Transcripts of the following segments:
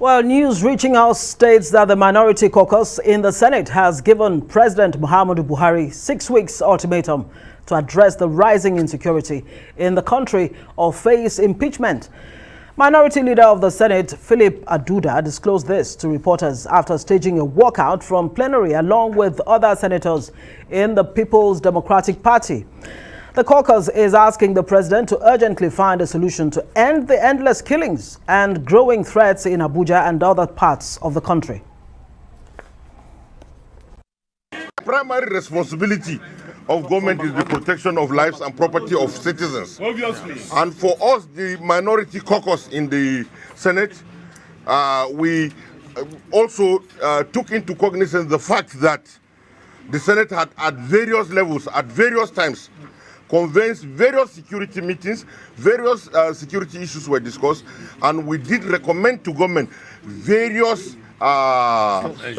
Well, news reaching us states that the minority caucus in the Senate has given President Muhammadu Buhari 6 weeks ultimatum to address the rising insecurity in the country or face impeachment. Minority Leader of the Senate, Philip Aduda, disclosed this to reporters after staging a walkout from plenary along with other senators in the People's Democratic Party. The caucus is asking the president to urgently find a solution to end the endless killings and growing threats in Abuja and other parts of the country. Primary responsibility of government is the protection of lives and property of citizens. Obviously. And for us, the minority caucus in the Senate, we also took into cognizance the fact that the Senate had at various levels, at various times, convened various security meetings, various security issues were discussed, and we did recommend to government various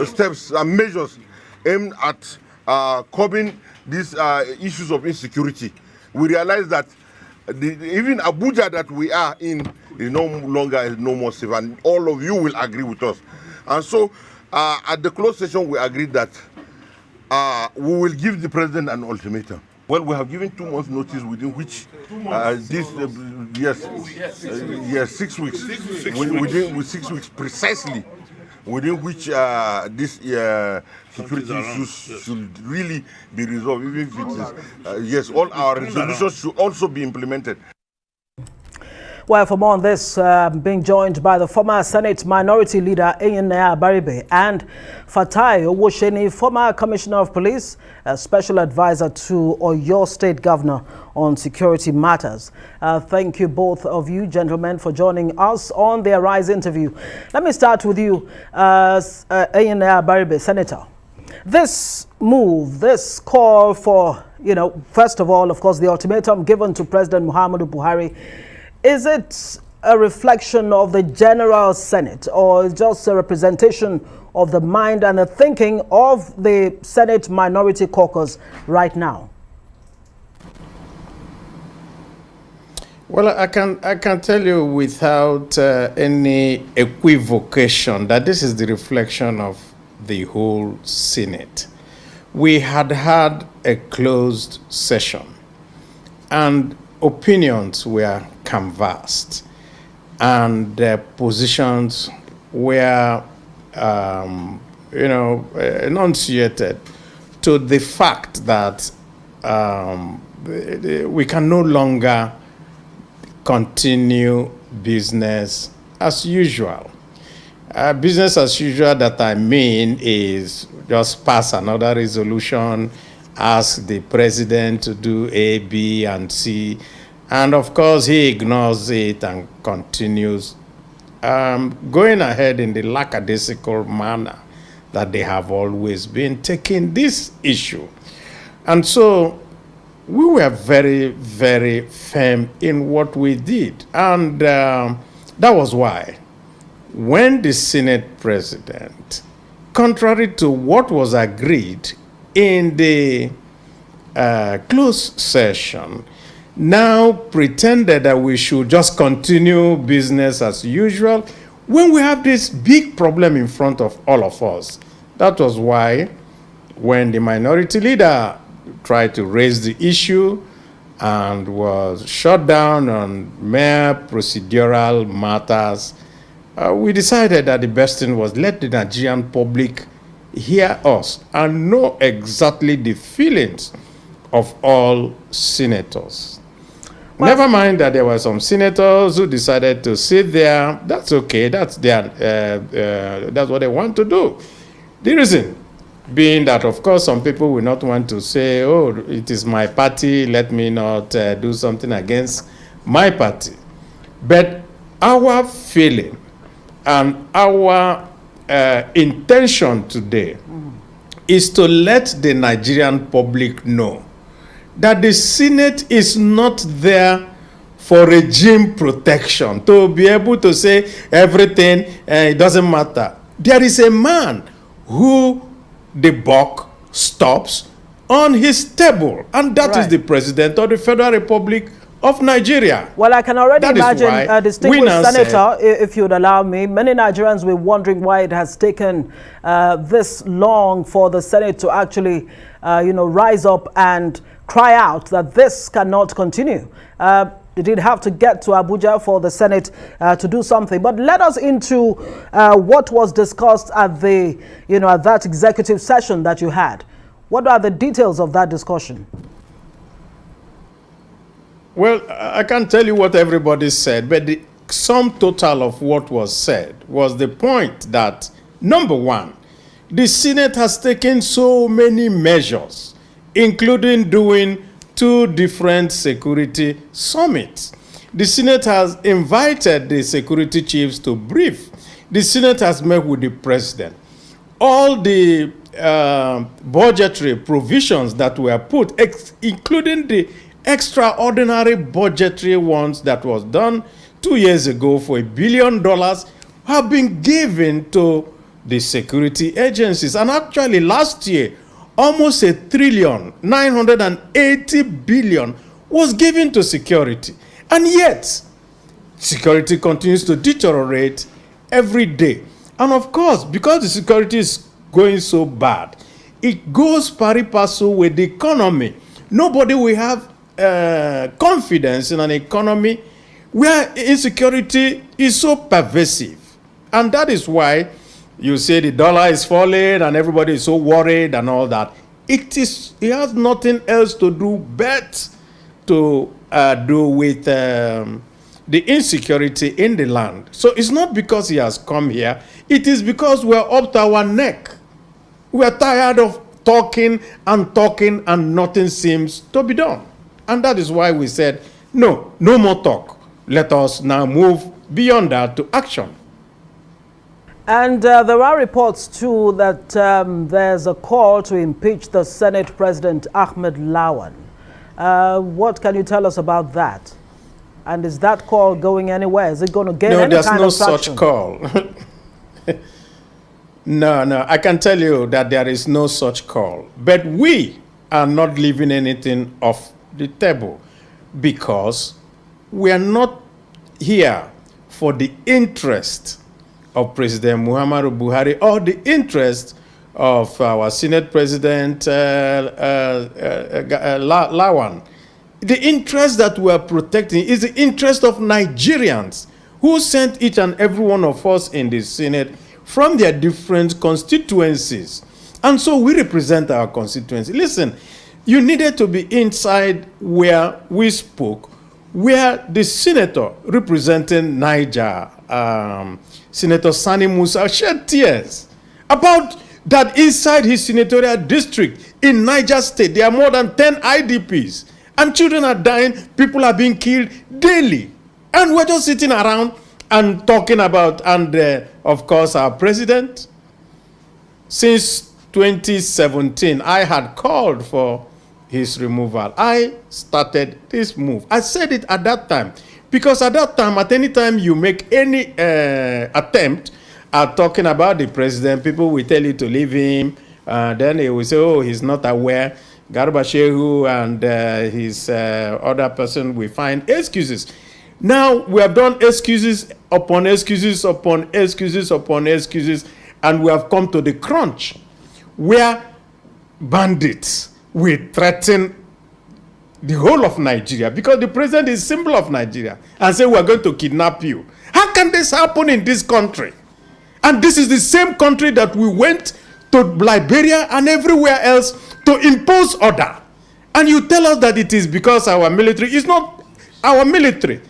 steps and measures aimed at curbing these issues of insecurity. We realized that even Abuja that we are in is no more safe, and all of you will agree with us. And so at the closed session, we agreed that we will give the president an ultimatum. Well, we have given 2 months notice within which yes, 6 weeks. Within 6 weeks precisely, within which this security issues should really be resolved. Even if it is, yes, all our resolutions should also be implemented. Well, for more on this, being joined by the former Senate Minority Leader Abaribe and Fatai Owosheni, former Commissioner of Police, a special advisor to Oyo State Governor on security matters. Thank you, both of you gentlemen, for joining us on the Arise interview. Let me start with you, Abaribe, Senator. This move, this call for, first of all, of course, the ultimatum given to President Muhammadu Buhari, is it a reflection of the General Senate or just a representation of the mind and the thinking of the Senate Minority Caucus right now? Well, I can tell you without any equivocation that this is the reflection of the whole Senate. We had a closed session, and opinions were canvassed, and positions were, enunciated to the fact that we can no longer continue business as usual. Business as usual that I mean is just pass another resolution, ask the president to do A, B, and C, and of course he ignores it and continues going ahead in the lackadaisical manner that they have always been taking this issue. And so we were very, very firm in what we did, and that was why when the Senate president, contrary to what was agreed in the closed session, now pretended that we should just continue business as usual when we have this big problem in front of all of us. That was why when the minority leader tried to raise the issue and was shut down on mere procedural matters, we decided that the best thing was let the Nigerian public hear us and know exactly the feelings of all senators. Well, never mind that there were some senators who decided to sit there. That's okay. That's that's what they want to do. The reason being that, of course, some people will not want to say, "Oh, it is my party. Let me not do something against my party." But our feeling and our intention today is to let the Nigerian public know that the Senate is not there for regime protection, to be able to say everything, it doesn't matter. There is a man who the buck stops on his table, and that is the President of the Federal Republic of Nigeria. Well, I can already That imagine, distinguished Senator, if you'd allow me, many Nigerians were wondering why it has taken this long for the Senate to actually, rise up and cry out that this cannot continue. They did have to get to Abuja for the Senate to do something. But let us into what was discussed at the, at that executive session that you had. What are the details of that discussion? Well, I can't tell you what everybody said, but the sum total of what was said was the point that, number one, the Senate has taken so many measures, including doing 2 different security summits. The Senate has invited the security chiefs to brief. The Senate has met with the president. All the budgetary provisions that were put, including the extraordinary budgetary ones that was done 2 years ago for $1 billion, have been given to the security agencies. And actually last year, almost $1.98 trillion was given to security. And yet, security continues to deteriorate every day. And of course, because the security is going so bad, it goes pari passu with the economy. Nobody will have confidence in an economy where insecurity is so pervasive. And that is why you say the dollar is falling and everybody is so worried and all that. It has nothing else to do but to do with the insecurity in the land. So it's not because he has come here. It is because we're up to our neck. We're tired of talking and nothing seems to be done. And that is why we said, no more talk. Let us now move beyond that to action. And there are reports, too, that there's a call to impeach the Senate President Ahmed Lawan. What can you tell us about that? And is that call going anywhere? Is it going to gain any kind of traction? No, there's no such call. No, I can tell you that there is no such call. But we are not leaving anything off the table because we are not here for the interest of President Muhammadu Buhari or the interest of our Senate President Lawan. The interest that we are protecting is the interest of Nigerians who sent each and every one of us in the Senate from their different constituencies. And so we represent our constituency. Listen, you needed to be inside where we spoke, where the senator representing Niger, Senator Sani Musa, shed tears about that inside his senatorial district in Niger State. There are more than 10 IDPs, and children are dying, people are being killed daily. And we're just sitting around and talking about, and of course, our president. Since 2017, I had called for his removal. I started this move. I said it at that time, because at that time, at any time you make any attempt at talking about the president, people will tell you to leave him. Then they will say, oh, he's not aware. Garba Shehu and his other person will find excuses. Now we have done excuses upon excuses upon excuses upon excuses, and we have come to the crunch where bandits will threaten the whole of Nigeria, because the president is symbol of Nigeria, and say we are going to kidnap you. How can this happen in this country? And this is the same country that we went to Liberia and everywhere else to impose order. And you tell us that it is because our military is not our military.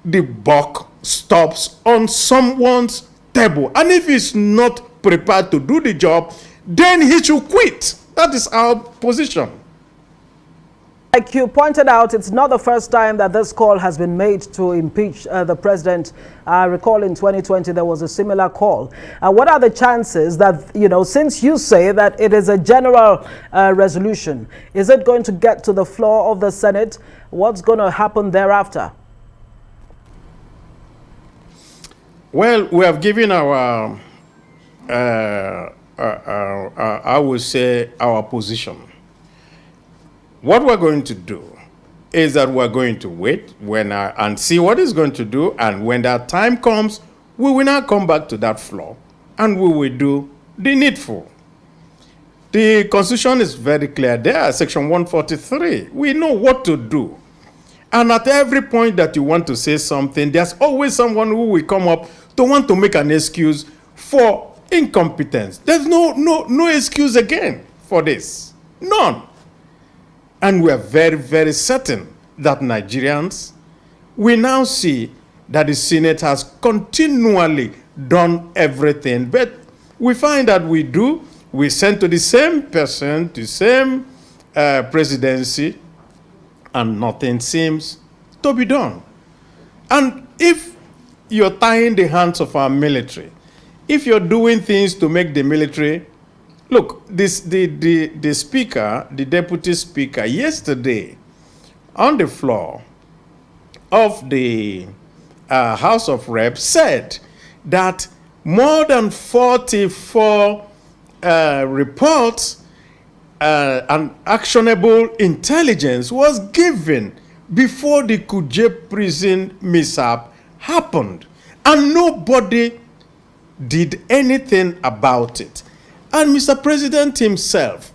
The buck stops on someone's table. And if he's not prepared to do the job, then he should quit. That is our position. Like you pointed out, it's not the first time that this call has been made to impeach the president. I recall in 2020 there was a similar call. What are the chances that, since you say that it is a general resolution, is it going to get to the floor of the Senate? What's going to happen thereafter? Well, we have given our, I would say, our position. What we're going to do is that we're going to wait and see what it's going to do. And when that time comes, we will now come back to that floor and we will do the needful. The Constitution is very clear there, Section 143. We know what to do. And at every point that you want to say something, there's always someone who will come up to want to make an excuse for incompetence. There's no excuse again for this. None. And we are very, very certain that Nigerians, we now see that the Senate has continually done everything. But we find that we send to the same person, the same presidency, and nothing seems to be done. And if you're tying the hands of our military, if you're doing things to make the military, look, the speaker, the deputy speaker, yesterday on the floor of the House of Reps said that more than 44 reports and actionable intelligence was given before the Kuje prison mishap happened, and nobody did anything about it. And Mr. President himself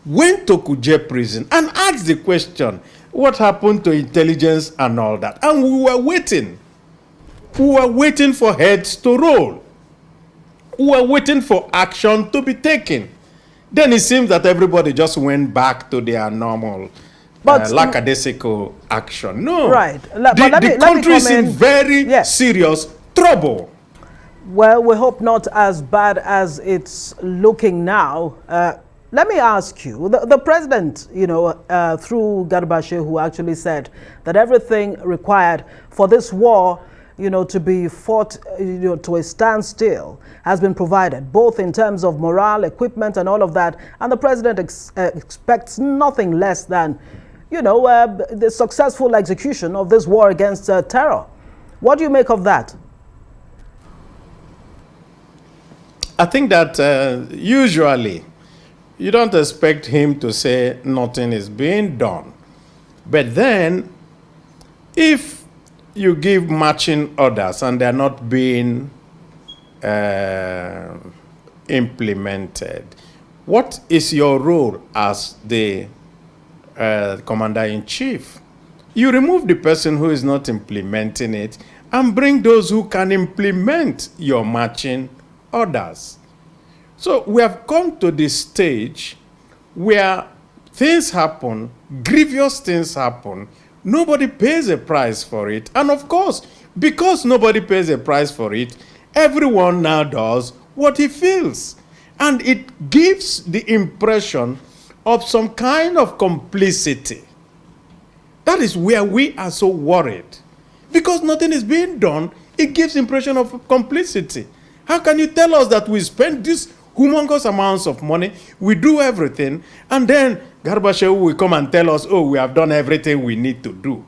went to Kuje prison and asked the question, what happened to intelligence and all that? And we were waiting. We were waiting for heads to roll. We were waiting for action to be taken. Then it seems that everybody just went back to their normal lackadaisical action. No. Right. The country is in very serious trouble. Well, we hope not as bad as it's looking now. Let me ask you, the president, through Garba Shehu actually said that everything required for this war, to be fought, to a standstill has been provided, both in terms of morale, equipment, and all of that. And the president expects nothing less than, the successful execution of this war against terror. What do you make of that? I think that usually you don't expect him to say nothing is being done. But then, if you give marching orders and they're not being implemented, what is your role as the commander-in-chief? You remove the person who is not implementing it and bring those who can implement your marching orders. So we have come to this stage where things happen, grievous things happen, nobody pays a price for it. And of course, because nobody pays a price for it, everyone now does what he feels. And it gives the impression of some kind of complicity. That is where we are so worried. Because nothing is being done, it gives impression of complicity. How can you tell us that we spend this humongous amounts of money, we do everything, and then Garba Shehu will come and tell us, oh, we have done everything we need to do.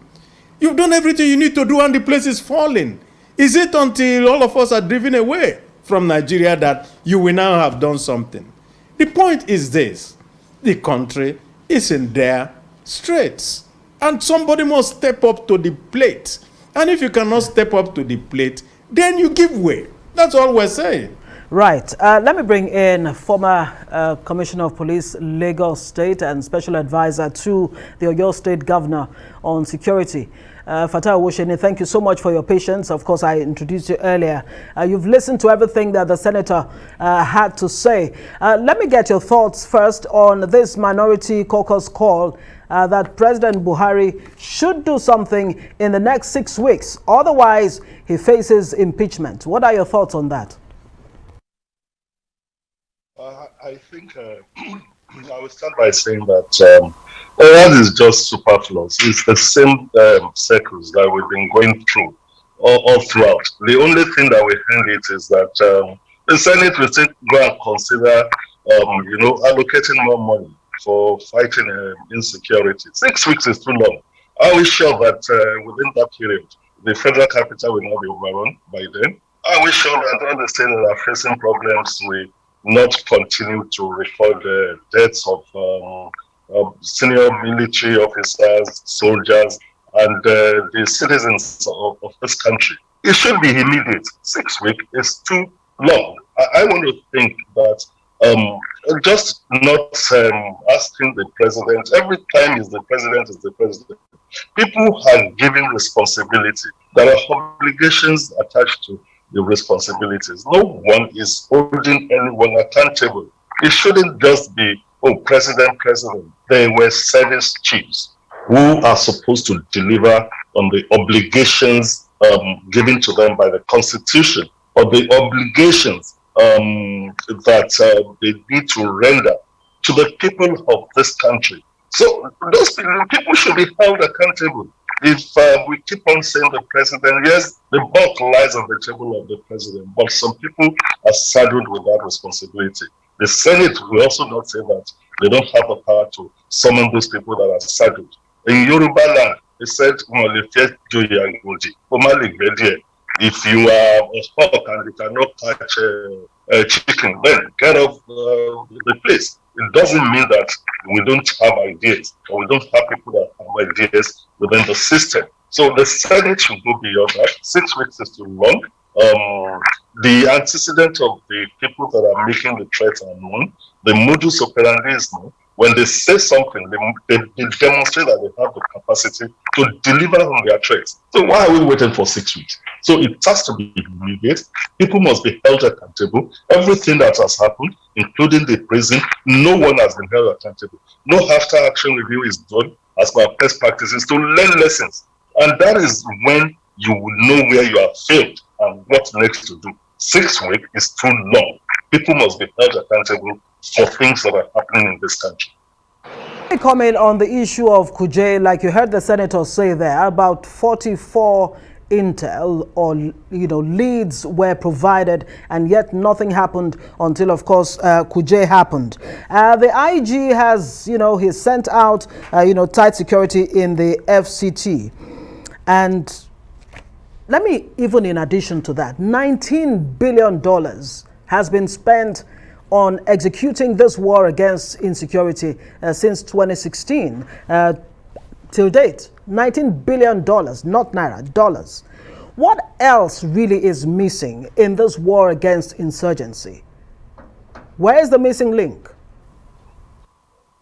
You've done everything you need to do and the place is falling. Is it until all of us are driven away from Nigeria that you will now have done something? The point is this: the country is in dire straits, and somebody must step up to the plate. And if you cannot step up to the plate, then you give way. That's all we're saying. Right. Let me bring in former Commissioner of Police, Lagos State, and Special Advisor to the Oyo State Governor on Security. Fatai Owosheni, thank you so much for your patience. Of course, I introduced you earlier. You've listened to everything that the Senator had to say. Let me get your thoughts first on this minority caucus call that President Buhari should do something in the next 6 weeks. Otherwise, he faces impeachment. What are your thoughts on that? I think I will start by saying that all that is just superfluous. It's the same circles that we've been going through all throughout. The only thing that will end it is that the Senate will go and consider, allocating more money for fighting insecurity. 6 weeks is too long. Are we sure that within that period, the federal capital will not be overrun by then? Are we sure that all the states that are facing problems will not continue to record the deaths of senior military officers, soldiers, and the citizens of this country. It should be immediate. 6 weeks is too long. I want to think that just not asking the president every time is the president is the president. People are given responsibility. There are obligations attached to the responsibilities. No one is holding anyone accountable. It shouldn't just be, oh, president, president. They were service chiefs who are supposed to deliver on the obligations given to them by the Constitution, or the obligations that they need to render to the people of this country. So those people should be held accountable. If we keep on saying the president, yes, the buck lies on the table of the president, but some people are saddled with that responsibility. The Senate will also not say that they don't have the power to summon those people that are saddled. In Yoruba land, they said, if you are a hawk and you cannot catch a chicken, then get off the place. It doesn't mean that we don't have ideas, or we don't have people that have ideas within the system. So the Senate should go beyond that. 6 weeks is too long. The antecedent of the people that are making the threats are known. The modus operandi is known. When they say something, they demonstrate that they have the capacity to deliver on their threats. So why are we waiting for 6 weeks? So it has to be immediate. People must be held accountable. Everything that has happened, including the prison, no one has been held accountable. No after action review is done as per best practices to learn lessons. And that is when you will know where you have failed and what next to do. 6 weeks is too long. People must be held accountable for things that are happening in this country. Comment on the issue of Kuje, like you heard the senator say there, about 44 intel or leads were provided, and yet nothing happened until, of course, Kuje happened. The IG has, he sent out, tight security in the FCT, and let me, even in addition to that, $19 billion has been spent on executing this war against insecurity since 2016 till date. $19 billion, not naira, dollars. What else really is missing in this war against insurgency? Where is the missing link?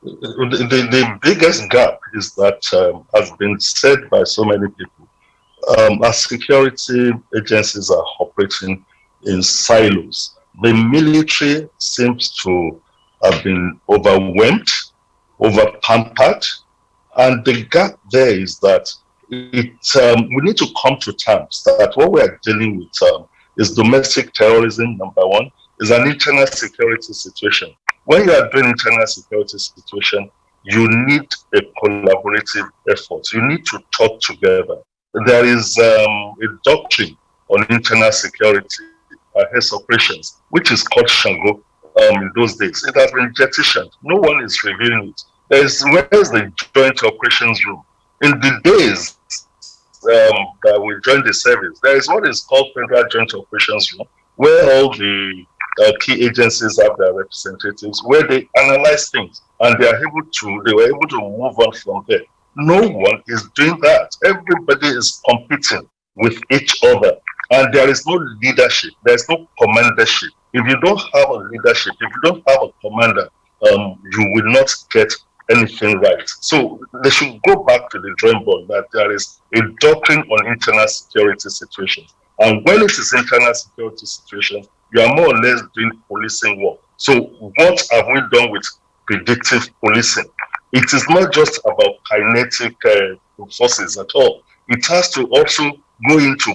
The biggest gap is that, has been said by so many people, our security agencies are operating in silos. The military seems to have been overwhelmed, over-pampered, and the gap there is that we need to come to terms that what we are dealing with is domestic terrorism, number one, is an internal security situation. When you are doing internal security situation, you need a collaborative effort. You need to talk together. There is a doctrine on internal security, health operations, which is called Shango in those days. It has been jettisoned. No one is revealing it. Where is the joint operations room? In the days that we joined the service, there is what is called Federal Joint Operations Room, where all the key agencies have their representatives, where they analyze things, and they were able to move on from there. No one is doing that. Everybody is competing with each other, and there is no leadership. There is no commandership. If you don't have a leadership, if you don't have a commander, you will not get anything right. So they should go back to the drawing board, that there is a doctrine on internal security situations. And when it is internal security situations, you are more or less doing policing work. So what have we done with predictive policing? It is not just about kinetic forces at all. It has to also go into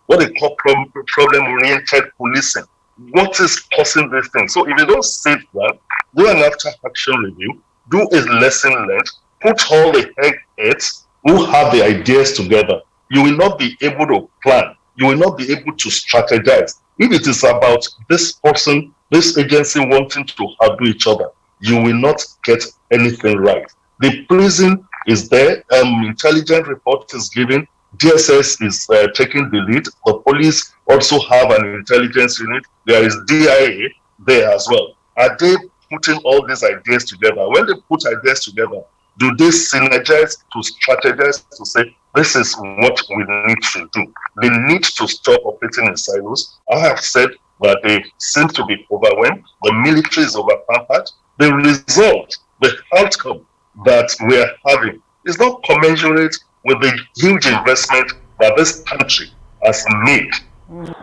what they call problem-oriented policing. What is causing this thing? So if you don't see that, do an after-action review, do a lesson learned, put all the heads who have the ideas together. You will not be able to plan. You will not be able to strategize. If it is about this person, this agency wanting to outdo each other, you will not get anything right. The prison is there, intelligence report is given, DSS is taking the lead, the police also have an intelligence unit, there is DIA there as well. Are they putting all these ideas together? When they put ideas together, do they synergize to strategize to say, this is what we need to do? They need to stop operating in silos. I have said that they seem to be overwhelmed. The military is overpampered. The result, the outcome that we are having is not commensurate with the huge investment that this country has made.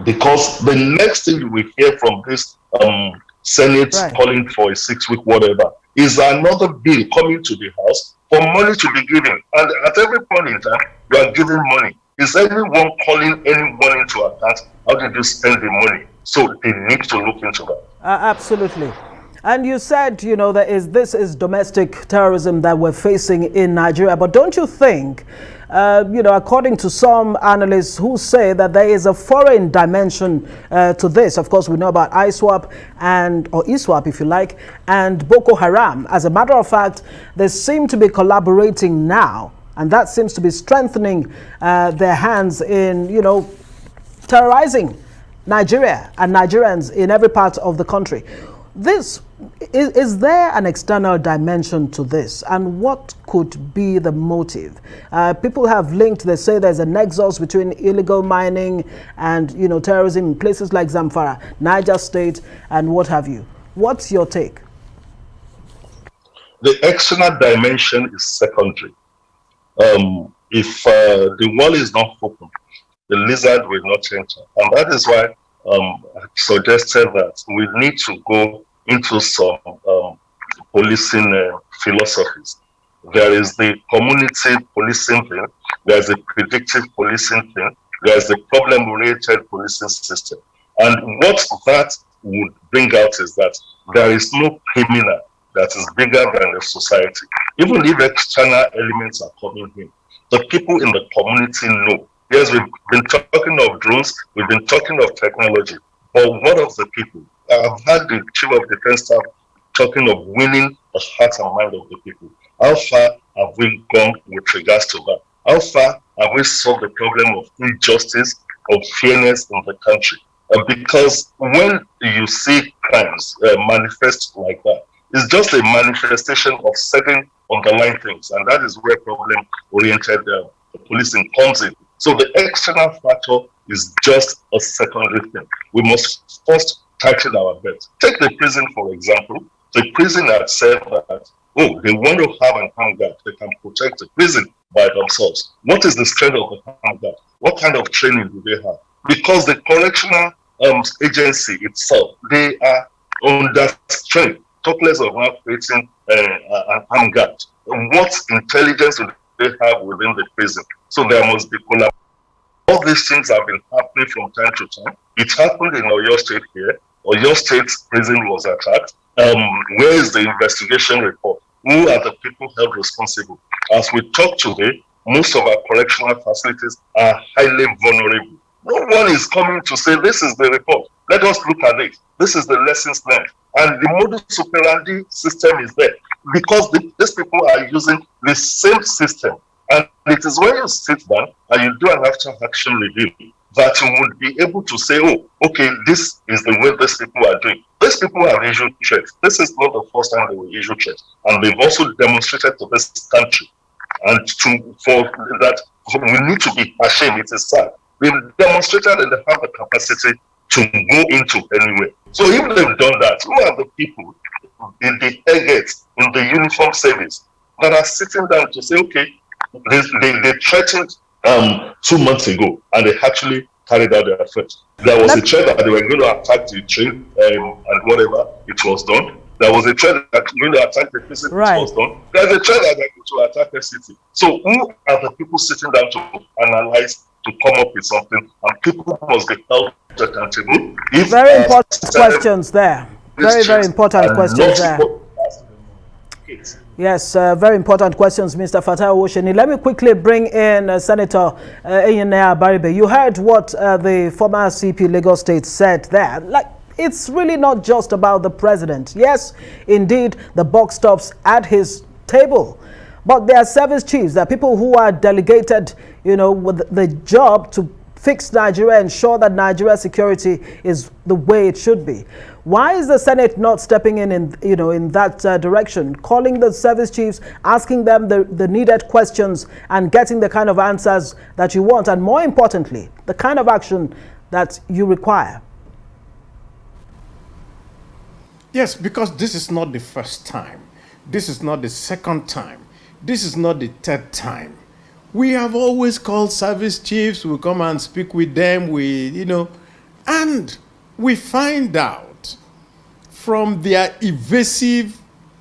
Because the next thing you will hear from this Senate calling for a 6-week whatever is another bill coming to the House for money to be given. And at every point in time, you are giving money. Is anyone calling anyone into account? How did you spend the money? So they need to look into that. Absolutely. And you said, you know, this is domestic terrorism that we're facing in Nigeria. But don't you think, you know, according to some analysts who say that there is a foreign dimension to this? Of course, we know about ISWAP or ISWAP, if you like, and Boko Haram. As a matter of fact, they seem to be collaborating now, and that seems to be strengthening their hands in, you know, terrorizing Nigeria and Nigerians in every part of the country. Is there an external dimension to this, and what could be the motive? People have linked, they say there's a nexus between illegal mining and, you know, terrorism in places like Zamfara, Niger State, and what have you. What's your take? The external dimension is secondary. If the wall is not open, the lizard will not enter. And that is why I suggested that we need to go into some policing philosophies. There is the community policing thing, there is the predictive policing thing, there is the problem-oriented policing system. And what that would bring out is that there is no criminal that is bigger than the society. Even if external elements are coming in, the people in the community know. Yes, we've been talking of drones, we've been talking of technology, but what of the people? I've had the Chief of Defense Staff talking of winning the heart and mind of the people. How far have we gone with regards to that? How far have we solved the problem of injustice, of fairness in the country? Because when you see crimes manifest like that, it's just a manifestation of certain underlying things, and that is where problem-oriented policing comes in. So the external factor is just a secondary thing. We must first tighten our belt. Take the prison, for example. The prison had said that, oh, they want to have an armed guard. They can protect the prison by themselves. What is the strength of the armed guard? What kind of training do they have? Because the correctional agency itself, they are under strength. Talk less of now creating an armed guard. What intelligence do they have within the prison? So there must be collaboration. All these things have been happening from time to time. It happened in Oyo State here. Oyo State prison was attacked. Where is the investigation report? Who are the people held responsible? As we talk today, most of our correctional facilities are highly vulnerable. No one is coming to say, this is the report. Let us look at it. This is the lessons learned. And the modus operandi system is there because these people are using the same system. And it is when you sit down and you do an after-action review that you would be able to say, oh, okay, this is the way these people are doing. These people have issued threats. This is not the first time they will issue threats. And they've also demonstrated to this country. And for that, we need to be ashamed. It is sad. They've demonstrated and they have the capacity to go into anywhere. So if they've done that, who are the people in the targets in the uniform service that are sitting down to say, okay, they threatened 2 months ago and they actually carried out their threat. There was a threat that they were going to attack the train and whatever, it was done. There was a threat that they were going to attack the prison, it was done. There's a threat that they're going to attack the city. So who are the people sitting down to analyze, to come up with something, and people must be held accountable? Very important questions there. Very important questions there. Yes, very important questions, Mr. Fatai Owosheni. Let me quickly bring in Senator Abaribe. You heard what the former CP Lagos State said there. Like, it's really not just about the president. Yes, indeed, the buck stops at his table. But there are service chiefs, there are people who are delegated, you know, with the job to fix Nigeria, ensure that Nigeria's security is the way it should be. Why is the Senate not stepping in that direction, calling the service chiefs, asking them the needed questions and getting the kind of answers that you want, and more importantly, the kind of action that you require? Yes, because this is not the first time. This is not the second time. This is not the third time. We have always called service chiefs. We come and speak with them. And we find out from their evasive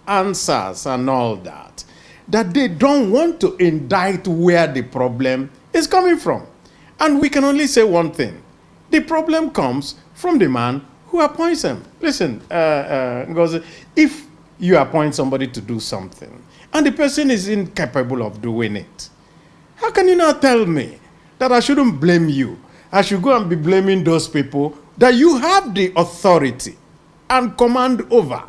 answers and all that they don't want to indict where the problem is coming from. And we can only say one thing. The problem comes from the man who appoints them. Listen, because if you appoint somebody to do something and the person is incapable of doing it, how can you not tell me that I shouldn't blame you? I should go and be blaming those people that you have the authority and command over.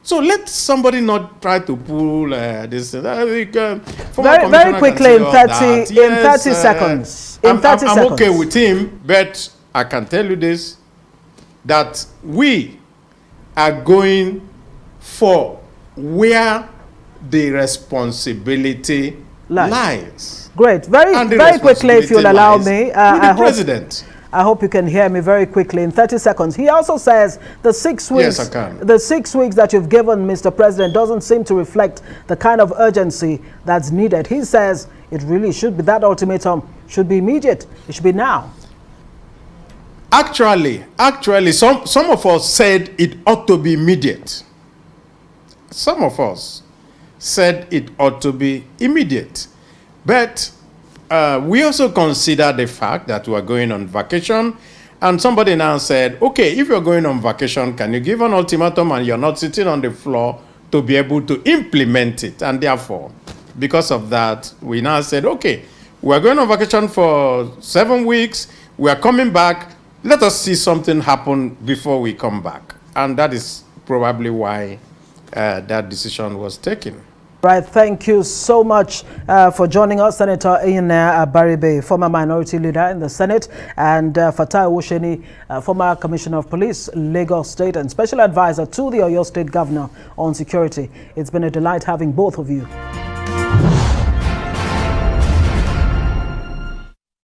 So let somebody not try to pull this. Very quickly, in 30 seconds. I'm okay with him, but I can tell you this, that we are going for where the responsibility lies. Great. Very quickly, if you'll allow me. I hope you can hear me very quickly in 30 seconds. He also says the 6 weeks, yes, I can. The 6 weeks that you've given, Mr. President, doesn't seem to reflect the kind of urgency that's needed. He says it really should be, that ultimatum should be immediate. It should be now. Actually, some of us said it ought to be immediate. Some of us said it ought to be immediate. But we also consider the fact that we are going on vacation, and somebody now said, okay, if you're going on vacation, can you give an ultimatum and you're not sitting on the floor to be able to implement it? And therefore, because of that, we now said, okay, we're going on vacation for 7 weeks, we are coming back, let us see something happen before we come back. And that is probably why that decision was taken. Right, thank you so much for joining us, Senator Abaribe, former minority leader in the Senate, and Fatai Osheni, former Commissioner of Police, Lagos State, and Special Advisor to the Oyo State Governor on Security. It's been a delight having both of you.